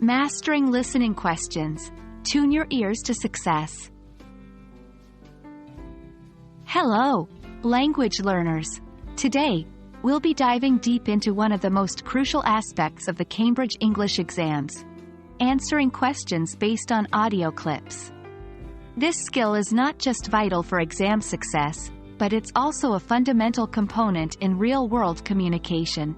Mastering listening questions. Tune your ears to success. Hello, language learners. Today, we'll be diving deep into one of the most crucial aspects of the Cambridge English exams: answering questions based on audio clips. This skill is not just vital for exam success, but it's also a fundamental component in real-world communication.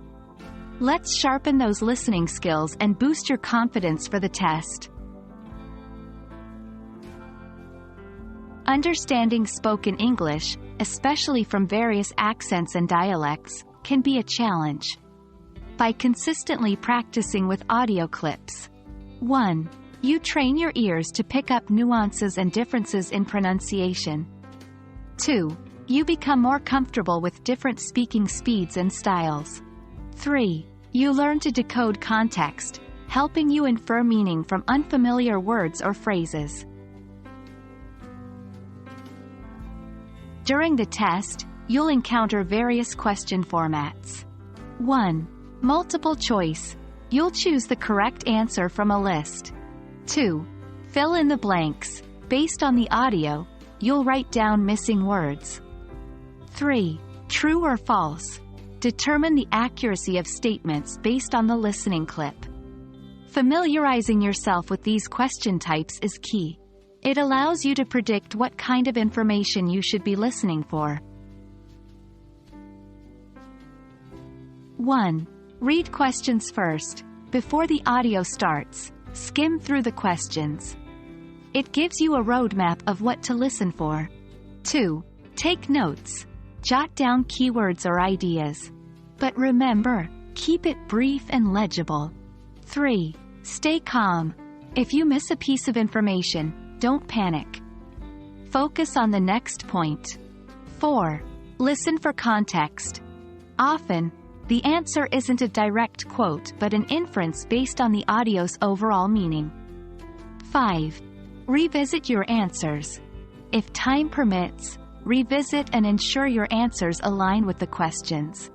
Let's sharpen those listening skills and boost your confidence for the test. Understanding spoken English, especially from various accents and dialects, can be a challenge. By consistently practicing with audio clips. 1. You train your ears to pick up nuances and differences in pronunciation. 2. You become more comfortable with different speaking speeds and styles. 3. You learn to decode context, helping you infer meaning from unfamiliar words or phrases. During the test, you'll encounter various question formats. 1. Multiple choice. You'll choose the correct answer from a list. 2. Fill in the blanks. Based on the audio, you'll write down missing words. 3. True or false. Determine the accuracy of statements based on the listening clip. Familiarizing yourself with these question types is key. It allows you to predict what kind of information you should be listening for. 1. Read questions first. Before the audio starts, skim through the questions. It gives you a roadmap of what to listen for. 2. Take notes. Jot down keywords or ideas. But remember, keep it brief and legible. 3. Stay calm. If you miss a piece of information, don't panic. Focus on the next point. 4. Listen for context. Often, the answer isn't a direct quote but an inference based on the audio's overall meaning. 5. Revisit your answers. If time permits, revisit and ensure your answers align with the questions.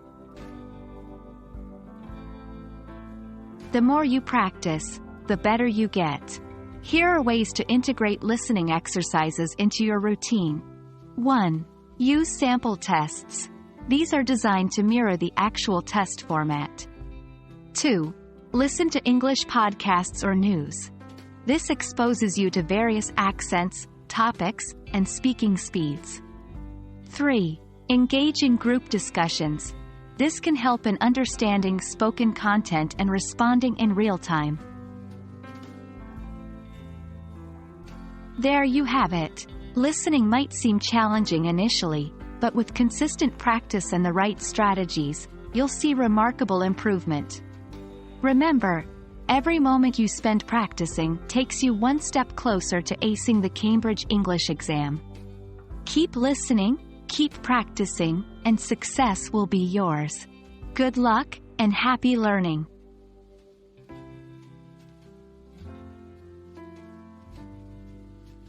The more you practice, the better you get. Here are ways to integrate listening exercises into your routine. 1. Use sample tests. These are designed to mirror the actual test format. 2. Listen to English podcasts or news. This exposes you to various accents, topics, and speaking speeds. 3. Engage in group discussions. This can help in understanding spoken content and responding in real time. There you have it. Listening might seem challenging initially, but with consistent practice and the right strategies, you'll see remarkable improvement. Remember, every moment you spend practicing takes you one step closer to acing the Cambridge English exam. Keep listening, keep practicing, and success will be yours. Good luck, and happy learning!